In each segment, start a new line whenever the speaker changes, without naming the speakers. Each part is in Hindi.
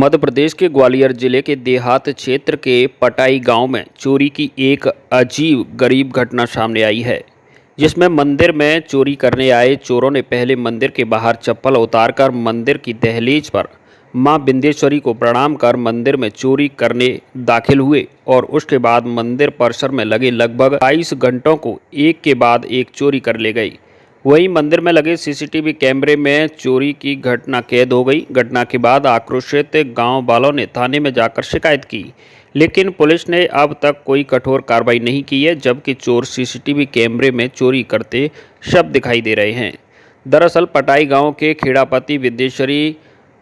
मध्य प्रदेश के ग्वालियर जिले के देहात क्षेत्र के पटाई गांव में चोरी की एक अजीब गरीब घटना सामने आई है, जिसमें मंदिर में चोरी करने आए चोरों ने पहले मंदिर के बाहर चप्पल उतारकर मंदिर की दहलीज पर मां बिंदेश्वरी को प्रणाम कर मंदिर में चोरी करने दाखिल हुए और उसके बाद मंदिर परिसर में लगे लगभग 22 घंटों को एक के बाद एक चोरी कर ले गई। वहीं मंदिर में लगे सीसीटीवी कैमरे में चोरी की घटना कैद हो गई। घटना के बाद आक्रोशित गांव वालों ने थाने में जाकर शिकायत की, लेकिन पुलिस ने अब तक कोई कठोर कार्रवाई नहीं की है, जबकि चोर सीसीटीवी कैमरे में चोरी करते शव दिखाई दे रहे हैं। दरअसल पटाई गांव के खेड़ापति विद्येश्वरी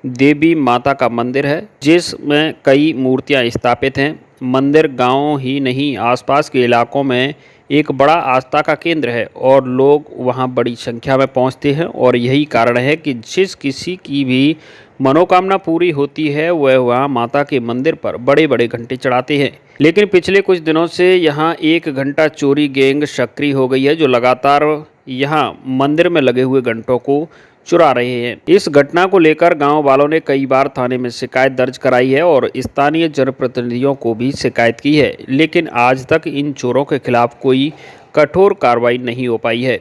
देवी माता का मंदिर है, जिसमें कई मूर्तियां स्थापित हैं। मंदिर गांव ही नहीं, आसपास के इलाकों में एक बड़ा आस्था का केंद्र है और लोग वहां बड़ी संख्या में पहुंचते हैं और यही कारण है कि जिस किसी की भी मनोकामना पूरी होती है वह वहां माता के मंदिर पर बड़े बड़े घंटे चढ़ाते हैं। लेकिन पिछले कुछ दिनों से यहां एक घंटा चोरी गैंग सक्रिय हो गई है, जो लगातार यहां मंदिर में लगे हुए घंटों को चुरा रहे हैं। इस घटना को लेकर गांव वालों ने कई बार थाने में शिकायत दर्ज कराई है और स्थानीय जनप्रतिनिधियों को भी शिकायत की है, लेकिन आज तक इन चोरों के खिलाफ कोई कठोर कार्रवाई नहीं हो पाई है।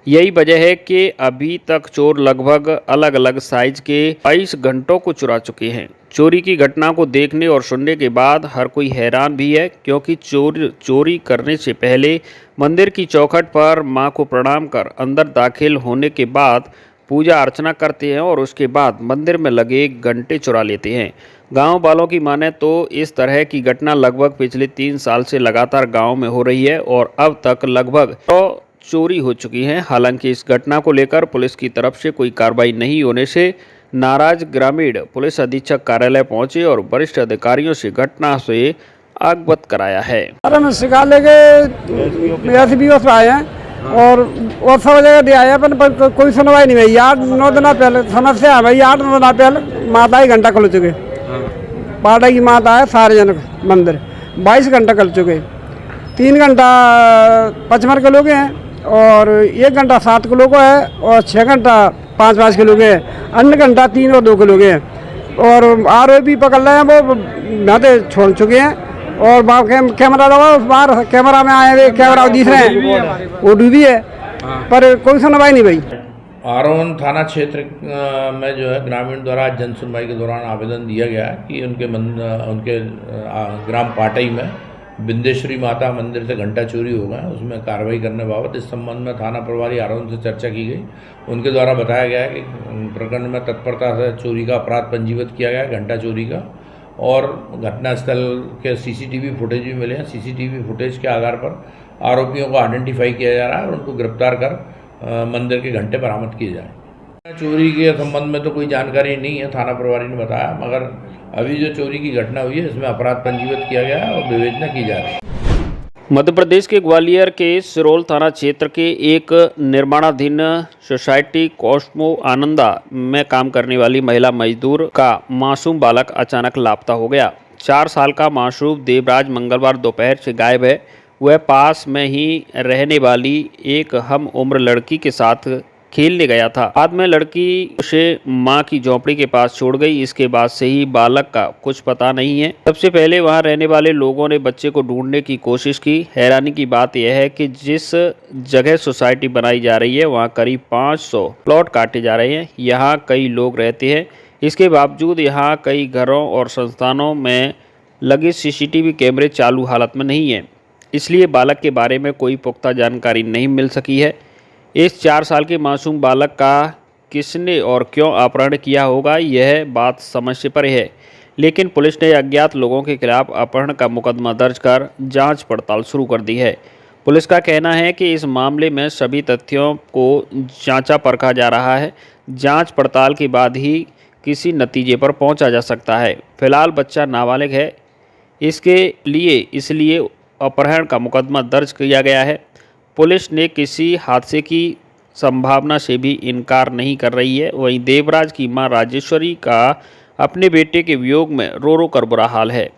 यही वजह है कि अभी तक चोर लगभग अलग अलग साइज के 22 घंटों को चुरा चुके हैं। चोरी की घटना को देखने और सुनने के बाद हर कोई हैरान भी है, क्योंकि चोरी करने से पहले मंदिर की चौखट पर मां को प्रणाम कर अंदर दाखिल होने के बाद पूजा अर्चना करते हैं और उसके बाद मंदिर में लगे घंटे चुरा लेते हैं। गांव वालों की माने तो इस तरह की घटना लगभग पिछले 3 साल से लगातार गांव में हो रही है और अब तक लगभग 100 चोरी हो चुकी हैं। हालांकि इस घटना को लेकर पुलिस की तरफ से कोई कार्रवाई नहीं होने से नाराज ग्रामीण पुलिस अधीक्षक कार्यालय पहुंचे और वरिष्ठ अधिकारियों से घटना से अवगत कराया है।
और सब जगह दिया है, पर कोई सुनवाई नहीं हुई। 8-9 दिन पहले समस्या है भाई, 8-9 दिन पहले माता ही घंटा खुल चुके। पाटा की माता है सार्वजनिक मंदिर, 22 घंटा खुल चुके। 3 घंटा 55 किलो के हैं और 1 घंटा 7 किलो को है और 6 घंटा 5-5 किलो के हैं। अन्य घंटा 3 और 2 किलो के हैं और आरोपी पकड़ रहे हैं, वो नाते छोड़ चुके हैं। और कैमरा लगा, बाहर कैमरा में आए हुए कैमरा दिख रहे हैं, वो डूबी है, पर कोई सुनवाई नहीं भाई।
आरोन थाना क्षेत्र में जो है ग्रामीण द्वारा जन सुनवाई के दौरान आवेदन दिया गया है कि उनके ग्राम पाटई में बिंदेश्वरी माता मंदिर से घंटा चोरी हो गया, उसमें कार्रवाई करने बाबत इस संबंध में थाना प्रभारी आरोन से चर्चा की गई। उनके द्वारा बताया गया है कि प्रकरण में तत्परता से चोरी का अपराध पंजीबद्ध किया गया है, घंटा चोरी का, और घटनास्थल के सीसीटीवी फुटेज भी मिले हैं। सीसीटीवी फुटेज के आधार पर आरोपियों को आइडेंटिफाई किया जा रहा है और उनको गिरफ्तार कर मंदिर के घंटे बरामद किए जाए। चोरी के संबंध में तो कोई जानकारी नहीं है, थाना प्रभारी ने बताया, मगर अभी जो चोरी की घटना हुई है इसमें अपराध पंजीबद्ध किया गया है और विवेचना की जा रही है।
मध्य प्रदेश के ग्वालियर के सिरोल थाना क्षेत्र के एक निर्माणाधीन सोसाइटी कॉस्मो आनंदा में काम करने वाली महिला मजदूर का मासूम बालक अचानक लापता हो गया। 4 साल का मासूम देवराज मंगलवार दोपहर से गायब है। वह पास में ही रहने वाली एक हम उम्र लड़की के साथ खेलने गया था। बाद में लड़की उसे मां की झोपड़ी के पास छोड़ गई। इसके बाद से ही बालक का कुछ पता नहीं है। सबसे पहले वहां रहने वाले लोगों ने बच्चे को ढूंढने की कोशिश की। हैरानी की बात यह है कि जिस जगह सोसाइटी बनाई जा रही है वहां करीब 500 प्लॉट काटे जा रहे हैं। यहाँ कई लोग रहते हैं। इसके बावजूद यहाँ कई घरों और संस्थानों में लगे सीसीटीवी कैमरे चालू हालत में नहीं है, इसलिए बालक के बारे में कोई पुख्ता जानकारी नहीं मिल सकी है। इस 4 साल के मासूम बालक का किसने और क्यों अपहरण किया होगा, यह बात समझ से परे है, लेकिन पुलिस ने अज्ञात लोगों के खिलाफ अपहरण का मुकदमा दर्ज कर जांच पड़ताल शुरू कर दी है। पुलिस का कहना है कि इस मामले में सभी तथ्यों को जांचा परखा जा रहा है। जांच पड़ताल के बाद ही किसी नतीजे पर पहुंचा जा सकता है। फिलहाल बच्चा नाबालिग है, इसलिए अपहरण का मुकदमा दर्ज किया गया है। पुलिस ने किसी हादसे की संभावना से भी इनकार नहीं कर रही है। वहीं देवराज की मां राजेश्वरी का अपने बेटे के वियोग में रो रो कर बुरा हाल है।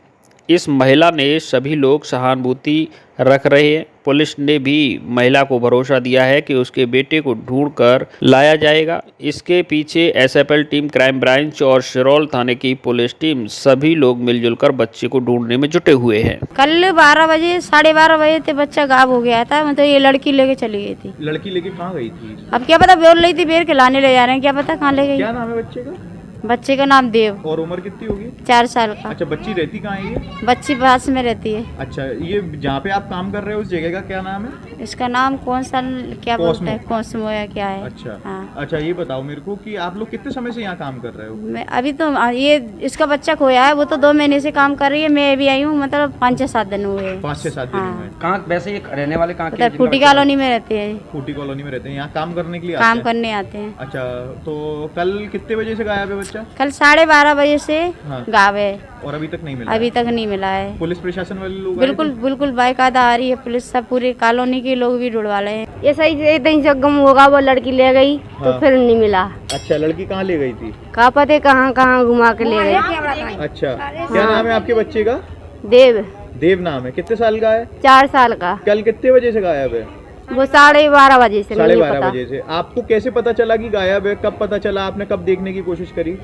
इस महिला ने सभी लोग सहानुभूति रख रहे हैं। पुलिस ने भी महिला को भरोसा दिया है कि उसके बेटे को ढूंढकर लाया जाएगा। इसके पीछे एसएफएल टीम, क्राइम ब्रांच और सिरौल थाने की पुलिस टीम सभी लोग मिलजुल कर बच्चे को ढूंढने में जुटे हुए हैं।
कल 12 बजे 12:30 बजे थे बच्चा गायब हो गया था। मतलब ये लड़की लेके चली गई थी।
लड़की लेके कहाँ गई थी?
अब क्या पता, बोल रही थी बेर के लाने ले जा रहे हैं, क्या पता कहाँ ले गई।
क्या नाम है बच्चे का?
बच्चे का नाम देव।
और उम्र कितनी होगी?
4 साल का।
अच्छा, बच्ची रहती कहाँ है ये?
बच्ची पास में रहती है।
अच्छा, ये जहाँ पे आप काम कर रहे हो उस जगह का क्या नाम है?
इसका नाम कौन सा क्या
कॉस्मो।
बोलते हैं, कॉस्मो या क्या है।
अच्छा।
हाँ।
अच्छा, ये बताओ मेरे को कि आप लोग कितने समय से यहाँ काम कर रहे हो?
मैं अभी तो ये इसका बच्चा खोया है, वो तो 2 महीने से काम कर रही है। मैं भी आई हूँ, मतलब 5-6-7 दिन हुए।
5-6-7 दिन हुए।
कहाँ वैसे ये रहने वाले कहाँ के?
उधर फूटी कॉलोनी में रहते हैं।
फूटी कॉलोनी में रहते हैं। यहाँ काम करने के लिए
काम
आते हैं?
करने आते हैं।
अच्छा, तो कल कितने बजे से गायब है बच्चा?
कल 12:30 बजे से
हाँ।
गायब है।
और अभी तक नहीं मिला?
अभी तक नहीं मिला है।
पुलिस प्रशासन वाले लोग आए
बिल्कुल
थे?
बिल्कुल बाकायदा आ रही है पुलिस, सब पूरे कॉलोनी के लोग भी ढूंढवा रहे हैं।
ये सही से गम होगा, वो लड़की ले गई तो
हाँ।
फिर नहीं मिला।
अच्छा, लड़की कहाँ ले गई थी?
कहाँ पते कहाँ कहाँ घुमा के ले गई।
अच्छा, क्या नाम है आपके बच्चे का?
देव।
देव नाम है। कितने साल का है?
4 साल का।
कल कितने बजे से गायब है?
वो 12:30 बजे से। नहीं
12:30
पता।
बजे से। आपको कैसे पता चला कि गायब है? कब पता चला? आपने कब देखने की कोशिश करी?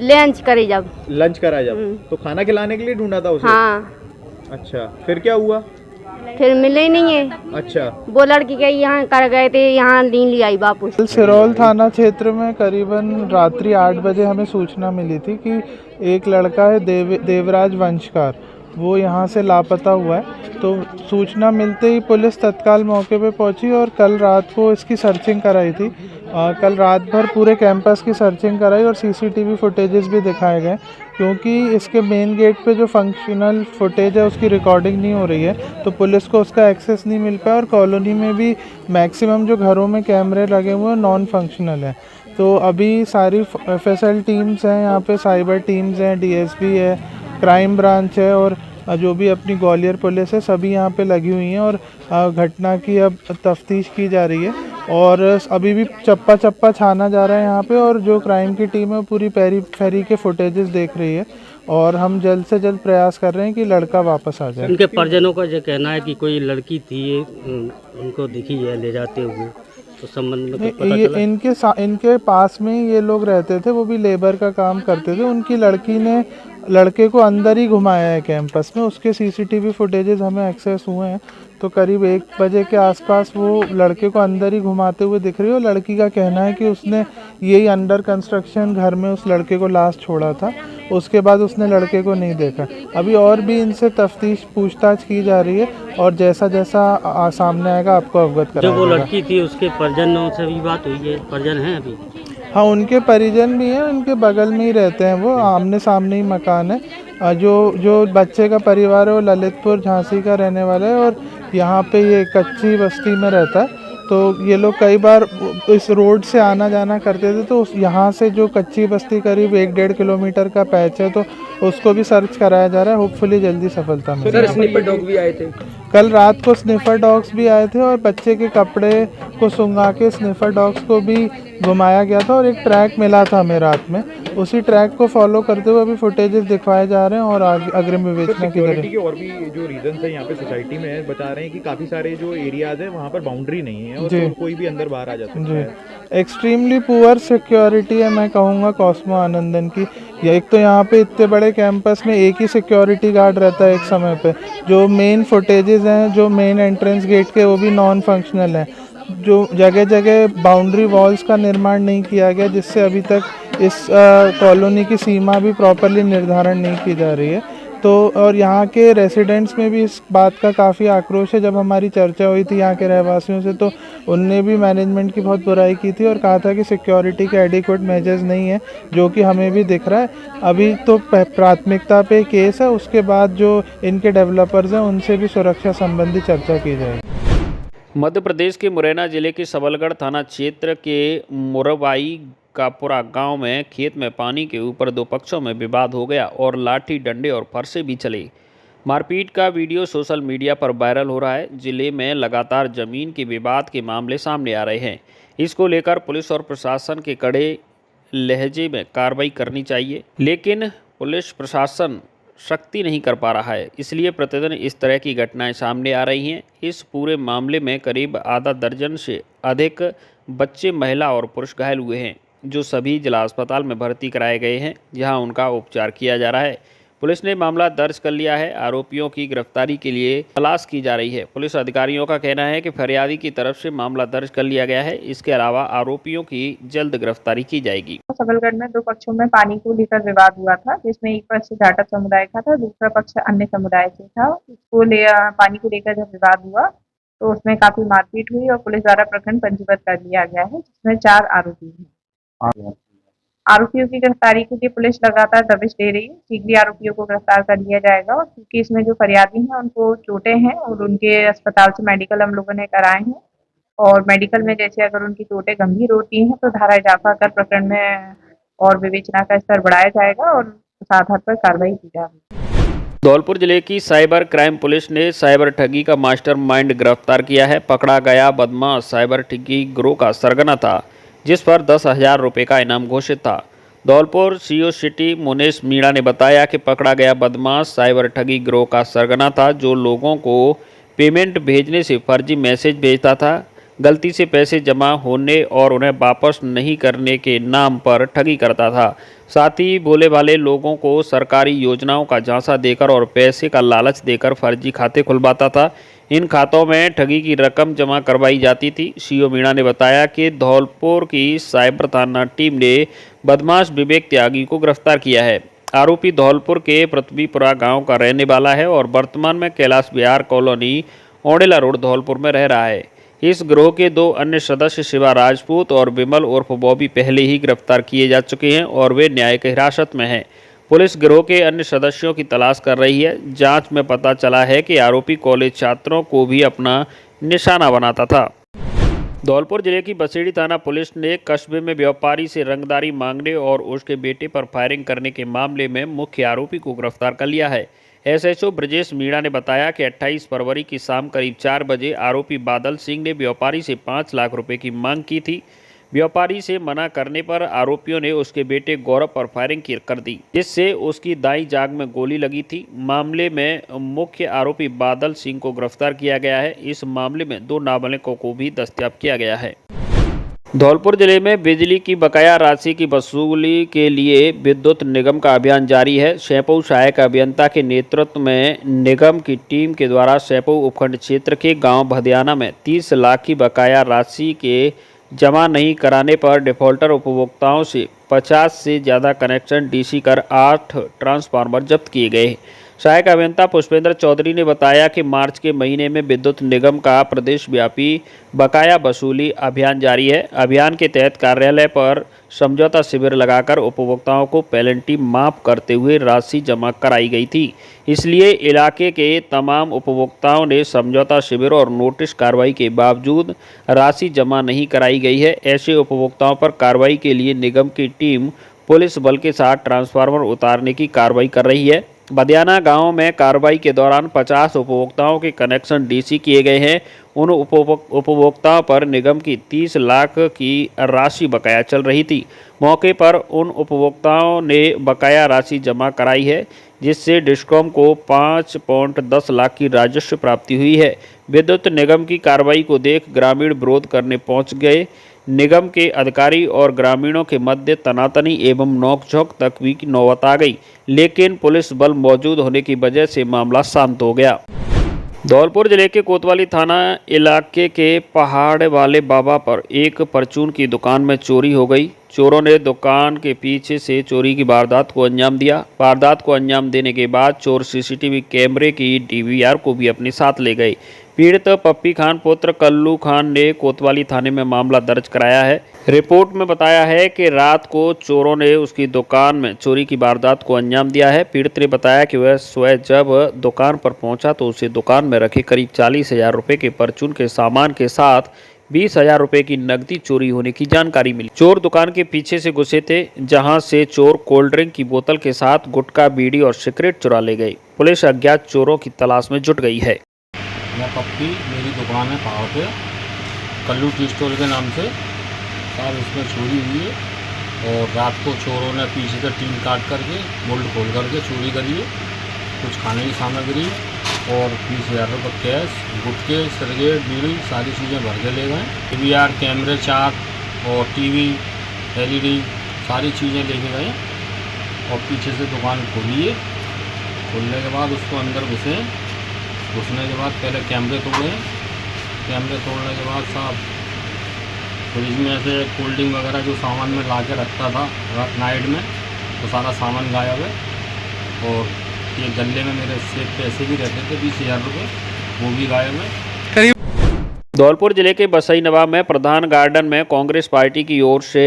लंच करी जब।
लंच करा जब? तो खाना खिलाने के लिए ढूंढा था उसे?
हाँ।
अच्छा, फिर क्या हुआ?
फिर मिले ही नहीं है।
अच्छा।
वो लड़की के यहाँ कर गए थे, यहाँ नहीं ले आई वापस।
सिरौल थाना क्षेत्र में करीबन रात्रि 8 बजे हमें सूचना मिली थी कि एक लड़का है देवराज वंशकार, वो यहाँ से लापता हुआ है। तो सूचना मिलते ही पुलिस तत्काल मौके पे पहुंची और कल रात को इसकी सर्चिंग कराई थी। कल रात भर पूरे कैंपस की सर्चिंग कराई और सीसीटीवी फुटेजेस भी दिखाए गए, क्योंकि इसके मेन गेट पे जो फंक्शनल फुटेज है उसकी रिकॉर्डिंग नहीं हो रही है, तो पुलिस को उसका एक्सेस नहीं मिल पाया। और कॉलोनी में भी मैक्सिमम जो घरों में कैमरे लगे हुए हैं नॉन फंक्शनल हैं। तो अभी सारी एफएसएल टीम्स हैं यहाँ पे, साइबर टीम्स हैं, डीएसपी है, क्राइम ब्रांच है और जो भी अपनी ग्वालियर पुलिस है, सभी यहाँ पे लगी हुई हैं और घटना की अब तफ्तीश की जा रही है। और अभी भी चप्पा चप्पा छाना जा रहा है यहाँ पे, और जो क्राइम की टीम है पूरी फेरी के फुटेजेस देख रही है और हम जल्द से जल्द प्रयास कर रहे हैं कि लड़का वापस आ जाए।
उनके परिजनों का जो कहना है कि कोई लड़की थी, उनको दिखी है ले जाते हुए, तो संबंध में कुछ पता चला?
इनके पास में ही ये लोग रहते थे, वो भी लेबर का काम करते थे। उनकी लड़की ने लड़के को अंदर ही घुमाया है कैंपस में, उसके सीसीटीवी फुटेजेस हमें एक्सेस हुए हैं। तो करीब 1 बजे के आसपास वो लड़के को अंदर ही घुमाते हुए दिख रही है और लड़की का कहना है कि उसने यही अंडर कंस्ट्रक्शन घर में उस लड़के को लास्ट छोड़ा था, उसके बाद उसने लड़के को नहीं देखा। अभी और भी इनसे तफ्तीश पूछताछ की जा रही है और जैसा जैसा सामने आएगा आपको अवगत कराया
जो वो
जाएगा।
लड़की थी उसके परिजनों से भी बात हुई है? परिजन हैं अभी?
हाँ, उनके परिजन भी हैं, उनके बगल में ही रहते हैं, वो आमने सामने ही मकान है। जो बच्चे का परिवार है वो ललितपुर झांसी का रहने वाला है और यहाँ पे ये कच्ची बस्ती में रहता है। तो ये लोग कई बार इस रोड से आना जाना करते थे, तो यहाँ से जो कच्ची बस्ती करीब 1-1.5 किलोमीटर का पैच है, तो उसको भी सर्च कराया जा रहा है। होपफुली जल्दी सफलता मिले।
सर, स्निपर डॉग भी आए थे?
कल रात को स्निफर डॉग्स भी आए थे और बच्चे के कपड़े को सुंघा के स्निफर डॉग्स को भी घुमाया गया था और एक ट्रैक मिला था हमें रात में। उसी ट्रैक को फॉलो करते हुए अभी फुटेजेस दिखवाए जा रहे हैं और अग्रिम विवेचना की जा रही है।
और भी जो रीजन है यहाँ पे सोसाइटी में है, बता रहे हैं कि काफी सारे जो एरियाज है वहाँ पर बाउंड्री नहीं है और तो कोई भी अंदर बाहर आ जा सकता है।
एक्सट्रीमली पुअर सिक्योरिटी है, मैं कहूँगा कॉस्मो आनंदन की। एक तो यहाँ पे इतने बड़े कैंपस में एक ही सिक्योरिटी गार्ड रहता है एक समय पे। जो मेन फुटेजेस हैं, जो मेन एंट्रेंस गेट के, वो भी नॉन फंक्शनल हैं। जो जगह जगह बाउंड्री वॉल्स का निर्माण नहीं किया गया, जिससे अभी तक इस कॉलोनी की सीमा भी प्रॉपरली निर्धारण नहीं की जा रही है। तो और यहाँ के रेसिडेंट्स में भी इस बात का काफ़ी आक्रोश है। जब हमारी चर्चा हुई थी यहाँ के रहवासियों से, तो उनने भी मैनेजमेंट की बहुत बुराई की थी और कहा था कि सिक्योरिटी के एडिक्वेट मेजर्स नहीं है, जो कि हमें भी दिख रहा है। अभी तो प्राथमिकता पे केस है, उसके बाद जो इनके डेवलपर्स हैं उनसे भी सुरक्षा संबंधी चर्चा की जाएगी।
मध्य प्रदेश के मुरैना जिले के सबलगढ़ थाना क्षेत्र के मुरवाई कापुरा गांव में खेत में पानी के ऊपर 2 पक्षों में विवाद हो गया और लाठी, डंडे और फरसे भी चले। मारपीट का वीडियो सोशल मीडिया पर वायरल हो रहा है। जिले में लगातार जमीन के विवाद के मामले सामने आ रहे हैं। इसको लेकर पुलिस और प्रशासन के कड़े लहजे में कार्रवाई करनी चाहिए, लेकिन पुलिस प्रशासन सख्ती नहीं कर पा रहा है, इसलिए प्रतिदिन इस तरह की घटनाएं सामने आ रही हैं। इस पूरे मामले में करीब आधा दर्जन से अधिक बच्चे, महिला और पुरुष घायल हुए हैं, जो सभी जिला अस्पताल में भर्ती कराए गए हैं, जहां उनका उपचार किया जा रहा है। पुलिस ने मामला दर्ज कर लिया है। आरोपियों की गिरफ्तारी के लिए तलाश की जा रही है। पुलिस अधिकारियों का कहना है कि फरियादी की तरफ से मामला दर्ज कर लिया गया है। इसके अलावा आरोपियों की जल्द गिरफ्तारी की जाएगी।
सबलगढ़ में 2 पक्षों में पानी को लेकर विवाद हुआ था, जिसमें एक पक्ष जाटव समुदाय का था, दूसरा पक्ष अन्य समुदाय से था। पानी को लेकर जब विवाद हुआ तो उसमें काफी मारपीट हुई और पुलिस द्वारा प्रकरण पंजीबद्ध कर लिया गया है, जिसमें 4 आरोपी हैं। आरोपियों की गिरफ्तारी के लिए पुलिस लगातार दबिश दे रही है। शीघ्र ही आरोपियों को गिरफ्तार कर लिया जाएगा। और क्योंकि इसमें जो फरियादी हैं उनको चोटें हैं और उनके अस्पताल से मेडिकल हम लोगों ने कराए हैं, और मेडिकल में जैसे अगर उनकी चोटें गंभीर होती हैं तो धारा इजाफा कर प्रकरण में और विवेचना का स्तर बढ़ाया जाएगा और उस आधार पर कार्रवाई की जाएगी।
धौलपुर जिले की साइबर क्राइम पुलिस ने साइबर ठगी का मास्टरमाइंड गिरफ्तार किया है। पकड़ा गया बदमाश साइबर ठगी गिरोह का सरगना था, जिस पर 10,000 रुपये का इनाम घोषित था। धौलपुर सीओ सिटी मुनेश मीणा ने बताया कि पकड़ा गया बदमाश साइबर ठगी गिरोह का सरगना था, जो लोगों को पेमेंट भेजने से फर्जी मैसेज भेजता था, गलती से पैसे जमा होने और उन्हें वापस नहीं करने के नाम पर ठगी करता था। साथ ही भोले भाले लोगों को सरकारी योजनाओं का झांसा देकर और पैसे का लालच देकर फर्जी खाते खुलवाता था। इन खातों में ठगी की रकम जमा करवाई जाती थी। सीओ मीणा ने बताया कि धौलपुर की साइबर थाना टीम ने बदमाश विवेक त्यागी को गिरफ्तार किया है। आरोपी धौलपुर के पृथ्वीपुरा गांव का रहने वाला है और वर्तमान में कैलाश विहार कॉलोनी ओडेला रोड धौलपुर में रह रहा है। इस गिरोह के 2 अन्य सदस्य शिवा राजपूत और विमल उर्फ बॉबी पहले ही गिरफ्तार किए जा चुके हैं और वे न्यायिक हिरासत में हैं। पुलिस गिरोह के अन्य सदस्यों की तलाश कर रही है। जांच में पता चला है कि आरोपी कॉलेज छात्रों को भी अपना निशाना बनाता था। धौलपुर जिले की बसेड़ी थाना पुलिस ने कस्बे में व्यापारी से रंगदारी मांगने और उसके बेटे पर फायरिंग करने के मामले में मुख्य आरोपी को गिरफ्तार कर लिया है। एसएचओ ब्रजेश मीणा ने बताया कि 28 फरवरी की शाम करीब 4 बजे आरोपी बादल सिंह ने व्यापारी से 5 लाख रुपए की मांग की थी। व्यापारी से मना करने पर आरोपियों ने उसके बेटे गौरव पर फायरिंग कर दी, जिससे उसकी दाईं जांघ में गोली लगी थी। मामले में मुख्य आरोपी बादल सिंह को गिरफ्तार किया गया है। इस मामले में 2 नाबालिगों को भी दस्तयाब किया गया है। धौलपुर जिले में बिजली की बकाया राशि की वसूली के लिए विद्युत निगम का अभियान जारी है। सैंपऊ सहायक अभियंता के नेतृत्व में निगम की टीम के द्वारा सैंपऊ उपखंड क्षेत्र के गांव भदियाना में 30 लाख की बकाया राशि के जमा नहीं कराने पर डिफॉल्टर उपभोक्ताओं से 50 से ज़्यादा कनेक्शन डीसी कर 8 ट्रांसफार्मर जब्त किए गए। सहायक अभियंता पुष्पेंद्र चौधरी ने बताया कि मार्च के महीने में विद्युत निगम का प्रदेश व्यापी बकाया वसूली अभियान जारी है। अभियान के तहत कार्यालय पर समझौता शिविर लगाकर उपभोक्ताओं को पेनल्टी माफ करते हुए राशि जमा कराई गई थी। इसलिए इलाके के तमाम उपभोक्ताओं ने समझौता शिविर और नोटिस कार्रवाई के बावजूद राशि जमा नहीं कराई गई है। ऐसे उपभोक्ताओं पर कार्रवाई के लिए निगम की टीम पुलिस बल के साथ ट्रांसफार्मर उतारने की कार्रवाई कर रही है। बदियाना गांव में कार्रवाई के दौरान 50 उपभोक्ताओं के कनेक्शन डीसी किए गए हैं। उन उपभोक्ताओं पर निगम की 30 लाख की राशि बकाया चल रही थी। मौके पर उन उपभोक्ताओं ने बकाया राशि जमा कराई है, जिससे डिस्कॉम को 5.10 लाख की राजस्व प्राप्ति हुई है। विद्युत निगम की कार्रवाई को देख ग्रामीण विरोध करने पहुंच गए। निगम के अधिकारी और ग्रामीणों के मध्य तनातनी एवं नोकझोंक तक भी नौबत आ गई, लेकिन पुलिस बल मौजूद होने की वजह से मामला शांत हो गया। धौलपुर जिले के कोतवाली थाना इलाके के पहाड़ वाले बाबा पर एक परचून की दुकान में चोरी हो गई। चोरों ने दुकान के पीछे से चोरी की वारदात को अंजाम दिया। वारदात को अंजाम देने के बाद चोर सीसीटीवी कैमरे की डीवीआर को भी अपने साथ ले गए। पीड़ित पप्पी खान पुत्र कल्लू खान ने कोतवाली थाने में मामला दर्ज कराया है। रिपोर्ट में बताया है कि रात को चोरों ने उसकी दुकान में चोरी की वारदात को अंजाम दिया है। पीड़ित ने बताया कि वह स्वयं जब दुकान पर पहुंचा तो उसे दुकान में रखे करीब 40,000 रुपये के परचून के सामान के साथ 20,000 रुपये की नकदी चोरी होने की जानकारी मिली। चोर दुकान के पीछे से घुसे थे, जहां से चोर कोल्ड ड्रिंक की बोतल के साथ गुटखा, बीड़ी और सिगरेट चुरा ले गए। पुलिस अज्ञात चोरों की तलाश में जुट गई है।
मैं पप्पी, मेरी दुकान है पहाड़ पे, कल्लू टी स्टॉल के नाम से। साहब इसमें चोरी हुई है और रात को चोरों ने पीछे से टीन काट करके बोल्ट खोल करके चोरी करी है कुछ खाने की सामग्री और 20,000 रुपये कैश, गुटके, सिगरेट, बीड़ी सारी चीज़ें भर के ले गए। DVR कैमरे 4 और टीवी LED सारी चीज़ें लेके गए और पीछे से दुकान खोलिए। खोलने के बाद उसको अंदर घुसने के बाद पहले कैमरे तोड़े। कैमरे तोड़ने के बाद साहब फ्रिज में से कोल्ड ड्रिंक वगैरह जो सामान में ला के रखता था नाइट में, तो सारा सामान गायब है। और ये गले में मेरे सेब पैसे भी रहते थे 20,000 रुपये, वो भी गायब है।
धौलपुर जिले के बसई नवाब में प्रधान गार्डन में कांग्रेस पार्टी की ओर से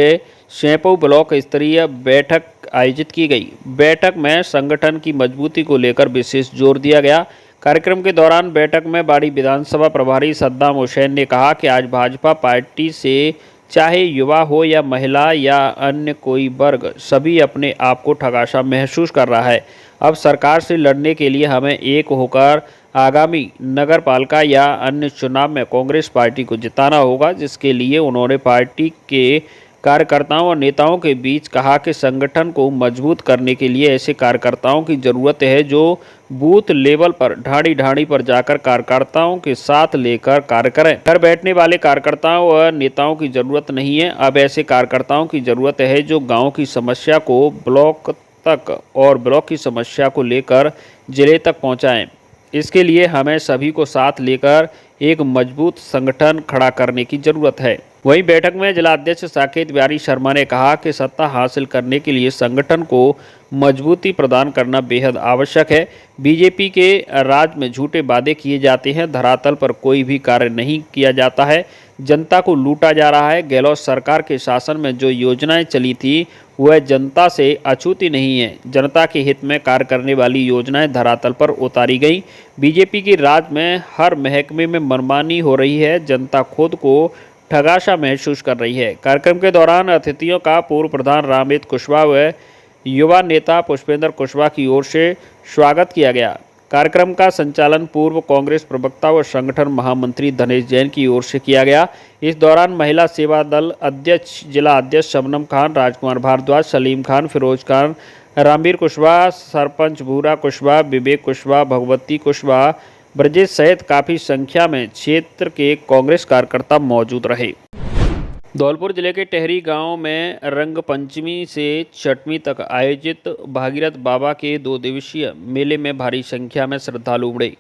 शेंपू ब्लॉक स्तरीय बैठक आयोजित की गई। बैठक में संगठन की मजबूती को लेकर विशेष जोर दिया गया। कार्यक्रम के दौरान बैठक में बाड़ी विधानसभा प्रभारी सद्दाम हुसैन ने कहा कि आज भाजपा पार्टी से चाहे युवा हो या महिला या अन्य कोई वर्ग, सभी अपने आप को ठगासा महसूस कर रहा है। अब सरकार से लड़ने के लिए हमें एक होकर आगामी नगर पालिका या अन्य चुनाव में कांग्रेस पार्टी को जिताना होगा, जिसके लिए उन्होंने पार्टी के कार्यकर्ताओं और नेताओं के बीच कहा कि संगठन को मजबूत करने के लिए ऐसे कार्यकर्ताओं की ज़रूरत है जो बूथ लेवल पर ढाणी पर जाकर कार्यकर्ताओं के साथ लेकर कार्य करें। घर बैठने वाले कार्यकर्ताओं और नेताओं की ज़रूरत नहीं है। अब ऐसे कार्यकर्ताओं की ज़रूरत है जो गाँव की समस्या को ब्लॉक तक और ब्लॉक की समस्या को लेकर जिले तक पहुँचाएँ। इसके लिए हमें सभी को साथ लेकर एक मजबूत संगठन खड़ा करने की जरूरत है। वहीं बैठक में जिला अध्यक्ष साकेत बिहारी शर्मा ने कहा कि सत्ता हासिल करने के लिए संगठन को मजबूती प्रदान करना बेहद आवश्यक है। बीजेपी के राज में झूठे वादे किए जाते हैं, धरातल पर कोई भी कार्य नहीं किया जाता है, जनता को लूटा जा रहा है। गहलोत सरकार के शासन में जो योजनाएं चली थी वह जनता से अछूती नहीं है। जनता के हित में कार्य करने वाली योजनाएं धरातल पर उतारी गई। बीजेपी की राज में हर महकमे में मनमानी हो रही है, जनता खुद को ठगासा महसूस कर रही है। कार्यक्रम के दौरान अतिथियों का पूर्व प्रधान रामेद कुशवाहा व युवा नेता पुष्पेंद्र कुशवाहा की ओर से स्वागत किया गया। कार्यक्रम का संचालन पूर्व कांग्रेस प्रवक्ता व संगठन महामंत्री धनेश जैन की ओर से किया गया। इस दौरान महिला सेवा दल अध्यक्ष जिला अध्यक्ष शबनम खान, राजकुमार भारद्वाज, सलीम खान, फिरोज खान, रामवीर कुशवाहा, सरपंच भूरा कुशवाहा, विवेक कुशवाहा, भगवती कुशवाहा, ब्रजेश सहित काफ़ी संख्या में क्षेत्र के कांग्रेस कार्यकर्ता मौजूद रहे। धौलपुर जिले के टेहरी गांव में रंग पंचमी से छठवीं तक आयोजित भागीरथ बाबा के 2 दिवसीय मेले में भारी संख्या में श्रद्धालु उमड़े।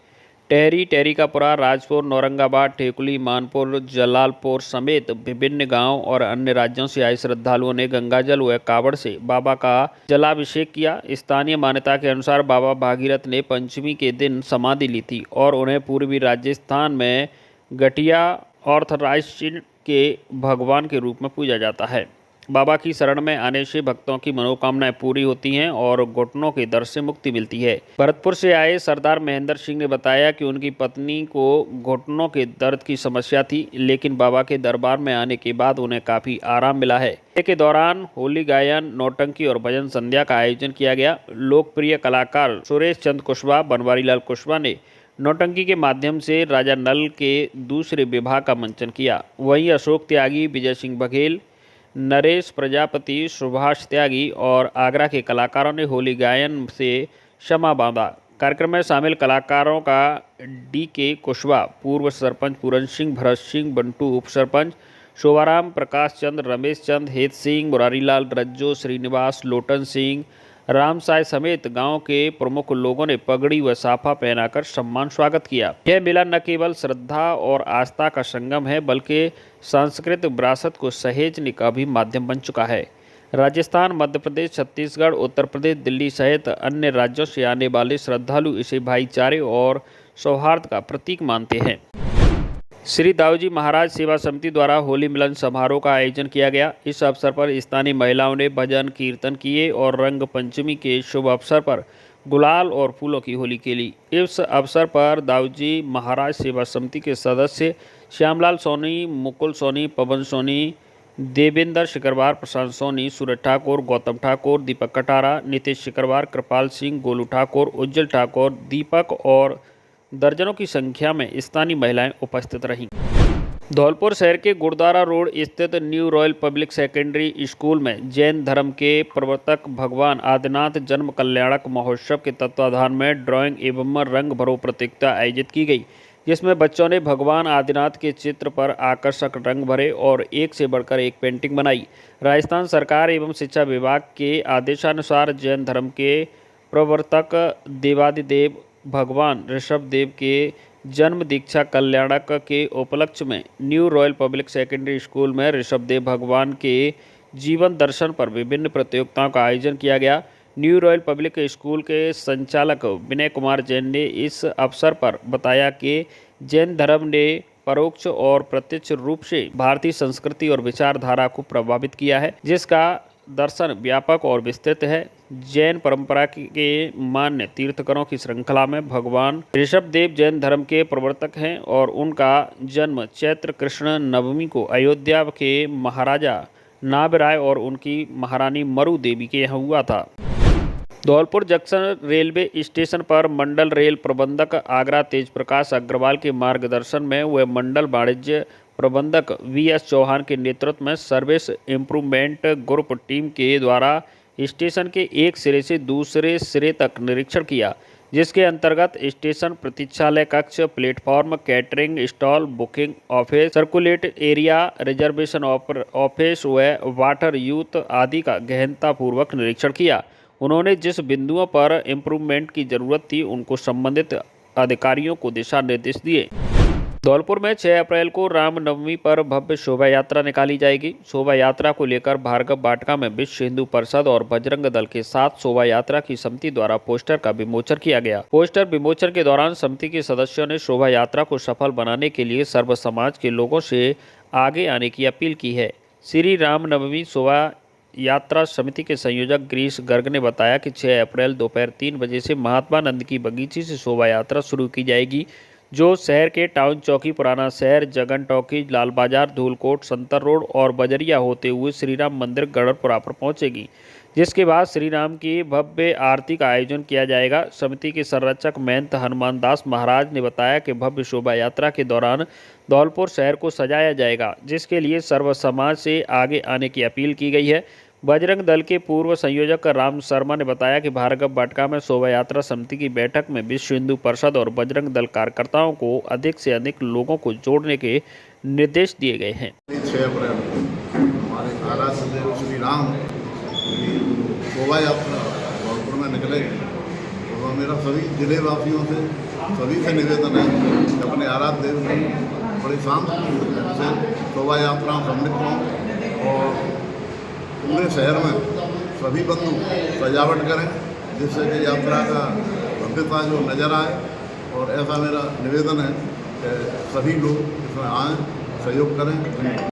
टेहरी का पुरा, राजपुर, नौरंगाबाद, ठेकुली, मानपुर, जलालपुर समेत विभिन्न गांव और अन्य राज्यों से आए श्रद्धालुओं ने गंगाजल व कावड़ से बाबा का जलाभिषेक किया। स्थानीय मान्यता के अनुसार बाबा भागीरथ ने पंचमी के दिन समाधि ली थी और उन्हें पूर्वी राजस्थान में गठिया ऑर्थराइटिस के भगवान के रूप में पूजा जाता है। बाबा की शरण में आने से भक्तों की मनोकामनाएं पूरी होती हैं और घुटनों के दर्द से मुक्ति मिलती है। भरतपुर से आए सरदार महेंद्र सिंह ने बताया कि उनकी पत्नी को घुटनों के दर्द की समस्या थी, लेकिन बाबा के दरबार में आने के बाद उन्हें काफ़ी आराम मिला है। के दौरान होली गायन, नौटंकी और भजन संध्या का आयोजन किया गया। लोकप्रिय कलाकार सुरेश चंद कुशवाहा, बनवारी लाल कुशवाहा ने नौटंकी के माध्यम से राजा नल के दूसरे विवाह का मंचन किया। वहीं अशोक त्यागी, विजय सिंह बघेल, नरेश प्रजापति, सुभाष त्यागी और आगरा के कलाकारों ने होली गायन से शमा बांधा। कार्यक्रम में शामिल कलाकारों का DK कुशवाहा, पूर्व सरपंच पूरन सिंह, भरत सिंह, बंटू उप सरपंच, शोभाराम, प्रकाश चंद्र, रमेश चंद, हेत सिंह, मुरारीलाल, रज्जो, श्रीनिवास, लोटन सिंह, राम साय समेत गांव के प्रमुख लोगों ने पगड़ी व साफा पहनाकर सम्मान स्वागत किया। यह मेला न केवल श्रद्धा और आस्था का संगम है, बल्कि सांस्कृतिक विरासत को सहेजने का भी माध्यम बन चुका है। राजस्थान, मध्य प्रदेश, छत्तीसगढ़, उत्तर प्रदेश, दिल्ली सहित अन्य राज्यों से आने वाले श्रद्धालु इसे भाईचारे और सौहार्द का प्रतीक मानते हैं। श्री दाऊजी महाराज सेवा समिति द्वारा होली मिलन समारोह का आयोजन किया गया। इस अवसर पर स्थानीय महिलाओं ने भजन कीर्तन किए और रंग पंचमी के शुभ अवसर पर गुलाल और फूलों की होली खेली। इस अवसर पर दाऊजी महाराज सेवा समिति के सदस्य श्यामलाल सोनी, मुकुल सोनी, पवन सोनी, देवेंद्र शिकरवार, प्रशांत सोनी, सूरज ठाकुर, गौतम ठाकुर, दीपक कटारा, नीतीश शिकरवार, कृपाल सिंह, गोलू ठाकुर, उज्जवल ठाकुर, दीपक और दर्जनों की संख्या में स्थानीय महिलाएं उपस्थित रहीं। धौलपुर शहर के गुरुद्वारा रोड स्थित new royal public secondary school में जैन धर्म के प्रवर्तक भगवान आदिनाथ जन्म कल्याणक महोत्सव के तत्वाधान में ड्राइंग एवं रंग भरो प्रतियोगिता आयोजित की गई, जिसमें बच्चों ने भगवान आदिनाथ के चित्र पर आकर्षक रंग भरे और एक से बढ़कर एक पेंटिंग बनाई। राजस्थान सरकार एवं शिक्षा विभाग के आदेशानुसार जैन धर्म के प्रवर्तक देवादिदेव भगवान ऋषभ देव के जन्म दीक्षा कल्याणक के उपलक्ष्य में new royal public secondary school में ऋषभ देव भगवान के जीवन दर्शन पर विभिन्न प्रतियोगिताओं का आयोजन किया गया। न्यू रॉयल पब्लिक स्कूल के संचालक विनय कुमार जैन ने इस अवसर पर बताया कि जैन धर्म ने परोक्ष और प्रत्यक्ष रूप से भारतीय संस्कृति और विचारधारा को प्रभावित किया है, जिसका दर्शन व्यापक और विस्तृत है। जैन परंपरा के मान्य तीर्थकरों की श्रृंखला में भगवान ऋषभ देव जैन धर्म के प्रवर्तक हैं और उनका जन्म चैत्र कृष्ण नवमी को अयोध्या के महाराजा नाभराय और उनकी महारानी मरु देवी के यहाँ हुआ था। धौलपुर जंक्शन रेलवे स्टेशन पर मंडल रेल प्रबंधक आगरा तेज प्रकाश अग्रवाल के मार्गदर्शन में व मंडल वाणिज्य प्रबंधक वीएस चौहान के नेतृत्व में सर्विस इम्प्रूवमेंट ग्रुप टीम के द्वारा स्टेशन के एक सिरे से दूसरे सिरे तक निरीक्षण किया, जिसके अंतर्गत स्टेशन प्रतीक्षालय कक्ष, platform, catering stall, booking office, circulate area, reservation office व वाटर यूथ आदि का गहनतापूर्वक निरीक्षण किया। उन्होंने जिस बिंदुओं पर इम्प्रूवमेंट की जरूरत थी उनको संबंधित अधिकारियों को दिशा निर्देश दिए। धौलपुर में 6 अप्रैल को रामनवमी पर भव्य शोभा यात्रा निकाली जाएगी। शोभा यात्रा को लेकर भार्गव वाटिका में विश्व हिंदू परिषद और बजरंग दल के साथ शोभा यात्रा की समिति द्वारा पोस्टर का विमोचन किया गया। पोस्टर विमोचन के दौरान समिति के सदस्यों ने शोभा यात्रा को सफल बनाने के लिए सर्व समाज के लोगों से आगे आने की अपील की है। श्री रामनवमी शोभा यात्रा समिति के संयोजक गिरीश गर्ग ने बताया कि 6 अप्रैल दोपहर 3 बजे से महात्मा नंद की बगीची से शोभा यात्रा शुरू की जाएगी, जो शहर के टाउन चौकी, पुराना शहर, जगन टॉकीज, लाल बाजार, धूलकोट, संतर रोड और बजरिया होते हुए श्री राम मंदिर गढ़पुरा पर पहुंचेगी, जिसके बाद श्री राम की भव्य आरती का आयोजन किया जाएगा। समिति के संरक्षक महंत हनुमान दास महाराज ने बताया कि भव्य शोभा यात्रा के दौरान धौलपुर शहर को सजाया जाएगा, जिसके लिए सर्व समाज से आगे आने की अपील की गई है। बजरंग दल के पूर्व संयोजक राम शर्मा ने बताया कि भार्गव वाटिका में शोभा यात्रा समिति की बैठक में विश्व हिंदू परिषद और बजरंग दल कार्यकर्ताओं को अधिक से अधिक लोगों को जोड़ने के निर्देश दिए गए हैं।
6 अप्रैल हमारे आराध्य देव श्री राम की शोभा यात्रा धौलपुर में निकलेगी, तो मेरा सभी जिले वासियों से सभी से निवेदन है कि अपने आराध्य देव में बड़ी शांतिपूर्ण से शोभा यात्रा सम्मिलित हों और पूरे शहर में सभी बंधु सजावट करें, जिससे कि यात्रा का भव्यता जो नज़र आए। और ऐसा मेरा निवेदन है कि सभी लोग इसमें आएँ, सहयोग करें।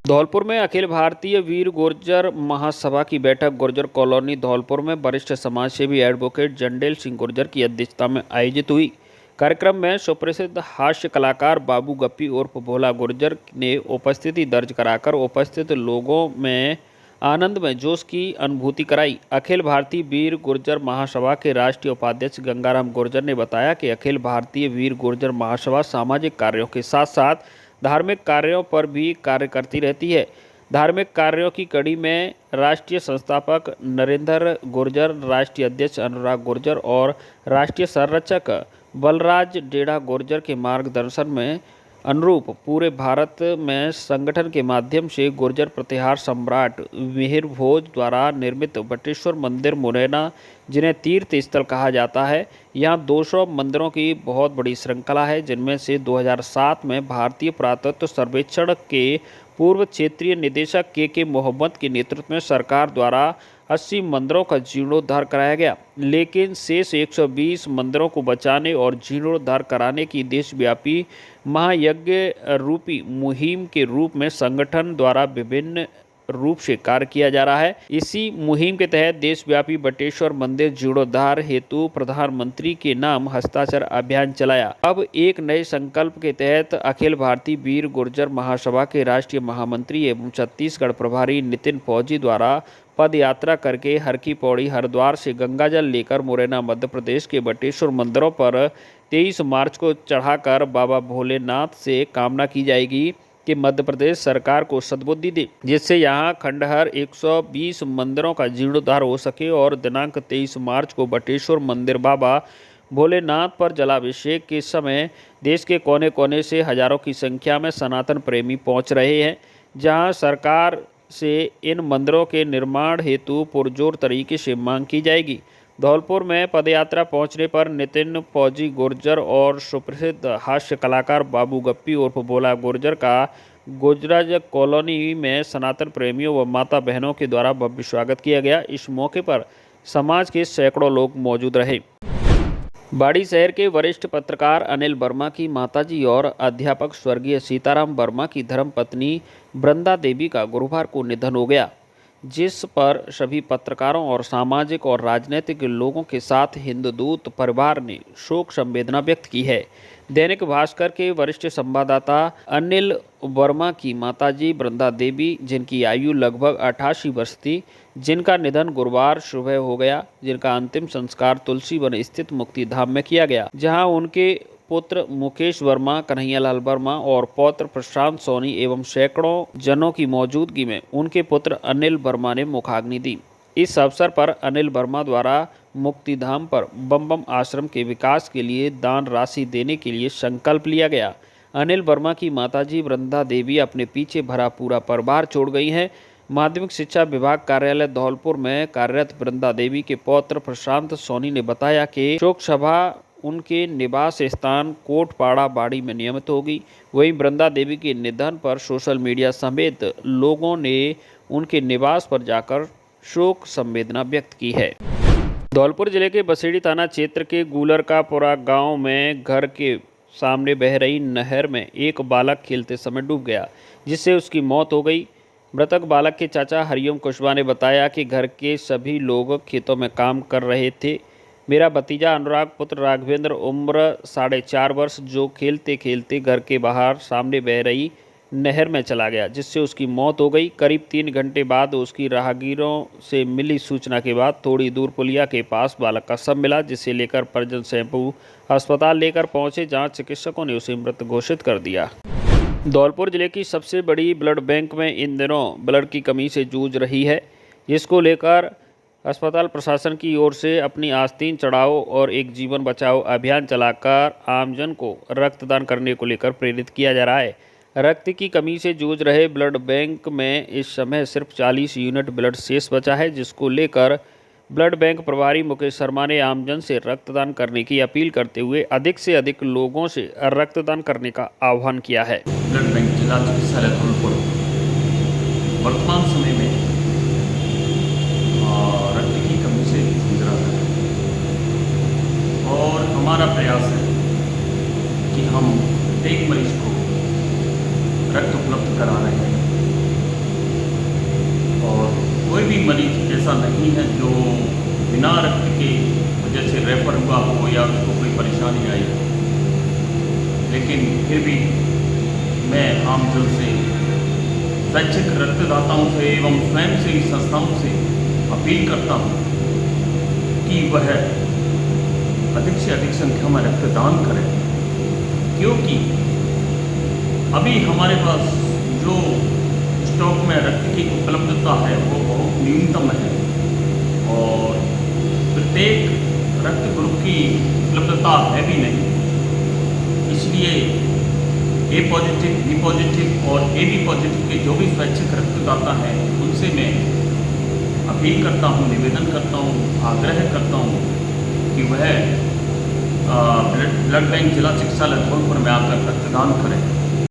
धौलपुर में अखिल भारतीय वीर गुर्जर महासभा की बैठक गुर्जर कॉलोनी धौलपुर में वरिष्ठ समाजसेवी एडवोकेट जंडेल सिंह गुर्जर की अध्यक्षता में आयोजित हुई। कार्यक्रम में सुप्रसिद्ध हास्य कलाकार बाबू गप्पी उर्फ भोला गुर्जर ने उपस्थिति दर्ज कराकर उपस्थित लोगों में आनंद में जोश की अनुभूति कराई। अखिल भारतीय वीर गुर्जर महासभा के राष्ट्रीय उपाध्यक्ष गंगाराम गुर्जर ने बताया कि अखिल भारतीय वीर गुर्जर महासभा सामाजिक कार्यों के साथ साथ धार्मिक कार्यों पर भी कार्य करती रहती है। धार्मिक कार्यों की कड़ी में राष्ट्रीय संस्थापक नरेंद्र गुर्जर, राष्ट्रीय अध्यक्ष अनुराग गुर्जर और राष्ट्रीय संरक्षक बलराज डेढ़ा गुर्जर के मार्गदर्शन में अनुरूप पूरे भारत में संगठन के माध्यम से गुर्जर प्रतिहार सम्राट मिहिर भोज द्वारा निर्मित बटेश्वर मंदिर मुरैना, जिन्हें तीर्थ स्थल कहा जाता है, यहाँ 200 मंदिरों की बहुत बड़ी श्रृंखला है, जिनमें से 2007 में भारतीय पुरातत्व सर्वेक्षण के पूर्व क्षेत्रीय निदेशक के मोहम्मद के नेतृत्व में सरकार द्वारा 80 मंदिरों का जीर्णोद्धार कराया गया, लेकिन शेष 120 मंदिरों को बचाने और जीर्णोद्धार कराने की देशव्यापी महायज्ञ रूपी मुहिम के रूप में संगठन द्वारा विभिन्न रूप से कार्य किया जा रहा है। इसी मुहिम के तहत देशव्यापी बटेश्वर मंदिर जीर्णोद्धार हेतु प्रधानमंत्री के नाम हस्ताक्षर अभियान चलाया। अब एक नए संकल्प के तहत अखिल भारतीय वीर गुर्जर महासभा के राष्ट्रीय महामंत्री एवं छत्तीसगढ़ प्रभारी नितिन फौजी द्वारा पद यात्रा करके हर की पौड़ी हरिद्वार से गंगा जल लेकर मुरैना मध्य प्रदेश के बटेश्वर मंदिरों पर 23 मार्च को चढ़ाकर बाबा भोलेनाथ से कामना की जाएगी कि मध्य प्रदेश सरकार को सद्बुद्धि दे, जिससे यहाँ खंडहर 120 मंदिरों का जीर्णोद्धार हो सके और दिनांक 23 मार्च को बटेश्वर मंदिर बाबा भोलेनाथ पर जलाभिषेक के समय देश के कोने कोने से हजारों की संख्या में सनातन प्रेमी पहुंच रहे हैं, जहां सरकार से इन मंदिरों के निर्माण हेतु पुरजोर तरीके से मांग की जाएगी। धौलपुर में पदयात्रा पहुंचने पर नितिन फौजी गुर्जर और सुप्रसिद्ध हास्य कलाकार बाबू गप्पी उर्फ भोला गुर्जर का गुजराज कॉलोनी में सनातन प्रेमियों व माता बहनों के द्वारा भव्य स्वागत किया गया। इस मौके पर समाज के सैकड़ों लोग मौजूद रहे। बाड़ी शहर के वरिष्ठ पत्रकार अनिल वर्मा की माताजी और अध्यापक स्वर्गीय सीताराम वर्मा की धर्मपत्नी वृंदा देवी का गुरुवार को निधन हो गया, जिस पर सभी पत्रकारों और सामाजिक और राजनीतिक लोगों के साथ हिंदूदूत परिवार ने शोक संवेदना व्यक्त की है। दैनिक भास्कर के वरिष्ठ संवाददाता अनिल वर्मा की माताजी वृंदा देवी, जिनकी आयु लगभग 88 वर्ष थी, जिनका निधन गुरुवार सुबह हो गया, जिनका अंतिम संस्कार तुलसी वन स्थित मुक्ति धाम में किया गया, जहां उनके पुत्र मुकेश वर्मा, कन्हैयालाल वर्मा और पौत्र प्रशांत सोनी एवं सैकड़ों जनों की मौजूदगी में उनके पुत्र अनिल वर्मा ने मुखाग्नि दी। इस अवसर पर अनिल वर्मा द्वारा मुक्तिधाम पर बम बम आश्रम के विकास के लिए दान राशि देने के लिए संकल्प लिया गया। अनिल वर्मा की माताजी वृंदा देवी अपने पीछे भरा पूरा परिवार छोड़ गई हैं। माध्यमिक शिक्षा विभाग कार्यालय धौलपुर में कार्यरत वृंदा देवी के पौत्र प्रशांत सोनी ने बताया कि शोक सभा उनके निवास स्थान कोटपाड़ा बाड़ी में नियमित होगी। वहीं वृंदा देवी के निधन पर सोशल मीडिया समेत लोगों ने उनके निवास पर जाकर शोक संवेदना व्यक्त की है। धौलपुर जिले के बसेड़ी थाना क्षेत्र के गुलरकापुरा गांव में घर के सामने बह रही नहर में एक बालक खेलते समय डूब गया, जिससे उसकी मौत हो गई। मृतक बालक के चाचा हरिओम कुशवाहा ने बताया कि घर के सभी लोग खेतों में काम कर रहे थे। मेरा भतीजा अनुराग पुत्र राघवेंद्र उम्र 4.5 वर्ष जो खेलते खेलते घर के बाहर सामने बह रही नहर में चला गया, जिससे उसकी मौत हो गई। करीब 3 घंटे बाद उसकी राहगीरों से मिली सूचना के बाद थोड़ी दूर पुलिया के पास बालक का शव मिला, जिसे लेकर परिजन सैंपू अस्पताल लेकर पहुंचे, जहां चिकित्सकों ने उसे मृत घोषित कर दिया। धौलपुर जिले की सबसे बड़ी ब्लड बैंक में इन दिनों ब्लड की कमी से जूझ रही है, जिसको लेकर अस्पताल प्रशासन की ओर से अपनी आस्तीन चढ़ाओ और एक जीवन बचाओ अभियान चलाकर आमजन को रक्तदान करने को लेकर प्रेरित किया जा रहा है। रक्त की कमी से जूझ रहे ब्लड बैंक में इस समय सिर्फ 40 यूनिट ब्लड शेष बचा है, जिसको लेकर ब्लड बैंक प्रभारी मुकेश शर्मा ने आमजन से रक्तदान करने की अपील करते हुए अधिक से अधिक लोगों से रक्तदान करने का आह्वान किया है।
ब्लड बैंक जिला चिकित्सालय धौलपुर वर्तमान समय में रक्त की कमी से जूझ रहा है और हमारा प्रयास है कि हम प्रत्येक मरीज को रक्त उपलब्ध करा रहे हैं और कोई भी मरीज ऐसा नहीं है जो बिना रक्त के वजह से रेफर हुआ हो या उसको कोई परेशानी आई, लेकिन फिर भी मैं आमजन से स्वैच्छिक रक्तदाताओं से एवं स्वयंसेवी संस्थाओं से अपील करता हूँ कि वह अधिक से अधिक संख्या में रक्तदान करें, क्योंकि अभी हमारे पास जो स्टॉक में रक्त की उपलब्धता है वो बहुत न्यूनतम है और प्रत्येक रक्त ग्रुप की उपलब्धता है भी नहीं। इसलिए ए पॉजिटिव, बी पॉजिटिव और ए बी पॉजिटिव के जो भी स्वैच्छिक रक्तदाता हैं उनसे मैं अपील करता हूँ, निवेदन करता हूँ, आग्रह करता हूँ कि वह ब्लड बैंक जिला चिकित्सालय धौलपुर में आकर रक्तदान करें।